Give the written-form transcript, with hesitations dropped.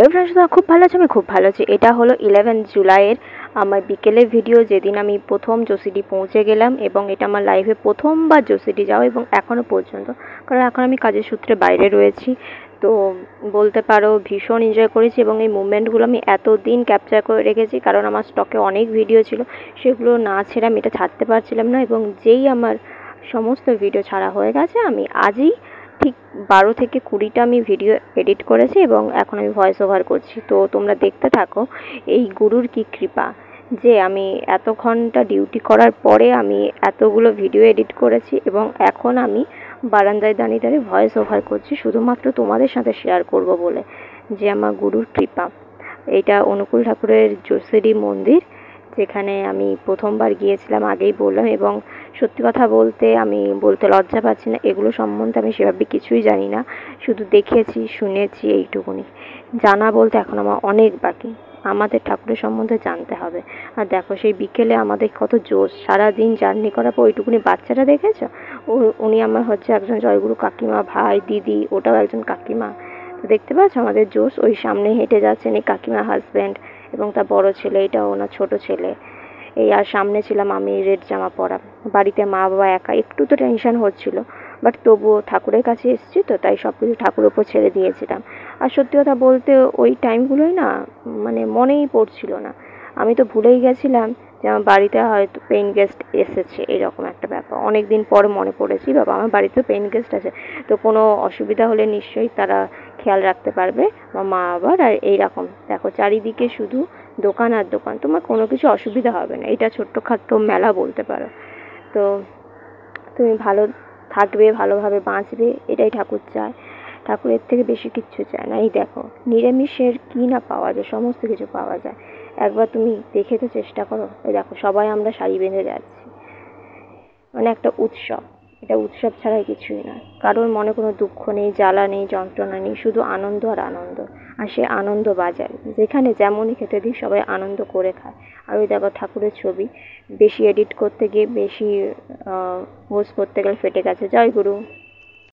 Hello friends, তোমরা খুব ভালো আছো? আমি খুব ভালো আছি। এটা হলো 11 জুলাইয়ের আমার বিকেলের ভিডিও, যেদিন আমি প্রথম যোশীডি পৌঁছে গেলাম। এবং এটা আমার লাইফে প্রথমবার যোশীডি যাওয়া, এবং এখনও পর্যন্ত, কারণ এখন আমি কাজের সূত্রে বাইরে রয়েছি। তো বলতে পারো ভীষণ এনজয় করেছি, এবং এই মুভমেন্টগুলো আমি এতদিন ক্যাপচার করে রেখেছি, কারণ আমার স্টকে অনেক ভিডিও ছিল, সেগুলো না ছেড়ে আমি এটা ছাড়তে পারছিলাম না। এবং যেই আমার সমস্ত ভিডিও ছাড়া হয়ে গেছে, আমি আজই ঠিক 12 থেকে 20টা আমি ভিডিও এডিট করেছি, এবং এখন আমি ভয়েস ওভার করছি। তো তোমরা দেখতে থাকো এই গুরুর কি কৃপা যে আমি এত ঘন্টা ডিউটি করার পরে আমি এতগুলো ভিডিও এডিট করেছি, এবং এখন আমি বারান্দায় দাঁড়িয়ে দাঁড়িয়ে ভয়েস ওভার করছি শুধুমাত্র তোমাদের সাথে শেয়ার করব বলে, যে আমার গুরুর কৃপা। এইটা অনুকূল ঠাকুরের যোশীডি মন্দির, যেখানে আমি প্রথমবার গিয়েছিলাম, আগেই বললাম। এবং সত্যি কথা বলতে আমি বলতে লজ্জা পাচ্ছি না, এগুলো সম্বন্ধে আমি সেভাবে কিছুই জানি না, শুধু দেখেছি শুনেছি এইটুকুনি। জানা বলতে এখন আমার অনেক বাকি, আমাদের ঠাকুরের সম্বন্ধে জানতে হবে। আর দেখো সেই বিকেলে আমাদের কত জোশ, সারাদিন জার্নি করার পর ওইটুকুনি বাচ্চাটা দেখেছো? উনি আমার হচ্ছে একজন জয়গুরু কাকিমা, ভাই দিদি ওটাও একজন কাকিমা। তো দেখতে পাচ্ছ আমাদের জোশ। ওই সামনে হেঁটে যাচ্ছেন এই কাকিমার হাজব্যান্ড এবং তার বড় ছেলে, এটা ওনার ছোট ছেলে। এই আর সামনে ছিলাম আমি, রেড জামা পরা। বাড়িতে মা বাবা একা, একটু তো টেনশন হচ্ছিল, বাট তবুও ঠাকুরের কাছে এসেছি তো, তাই সব কিছু ঠাকুরের ওপর ছেড়ে দিয়েছিলাম। আর সত্যি কথা বলতে ওই টাইমগুলোই না, মানে মনেই পড়ছিল না। আমি তো ভুলেই গেছিলাম যে আমার বাড়িতে হয়তো পেইন গেস্ট এসেছে, এরকম একটা ব্যাপার। অনেক দিন পর মনে পড়েছি, বাবা আমার বাড়িতেও পেইন গেস্ট আছে, তো কোনো অসুবিধা হলে নিশ্চয়ই তারা খেয়াল রাখতে পারবে আমার মা আবার। আর এইরকম দেখো চারিদিকে শুধু দোকান আর দোকান, তোমার কোনো কিছু অসুবিধা হবে না। এটা ছোট্টখাট্ট মেলা বলতে পারো। তো তুমি ভালো থাকবে, ভালোভাবে বাঁচবে, এটাই ঠাকুর চায়। ঠাকুরের থেকে বেশি কিচ্ছু চায় না। এই দেখো নিরামিষের কী না পাওয়া যায়, সমস্ত কিছু পাওয়া যায়। একবার তুমি দেখে তো চেষ্টা করো। এই দেখো সবাই আমরা শাড়ি বেঁধে যাচ্ছি, মানে একটা উৎসব। এটা উৎসব ছাড়াই কিছুই না। কারোর মনে কোনো দুঃখ নেই, জ্বালা নেই, যন্ত্রণা নেই, শুধু আনন্দ আর আনন্দ। আর সে আনন্দ বাজার, যেখানে যেমনই খেতে দিই সবাই আনন্দ করে খায়। আর ওই দেখো ঠাকুরের ছবি, বেশি এডিট করতে গিয়ে, বেশি পোজ করতে গেলে ফেটে গেছে। জয় গুরু।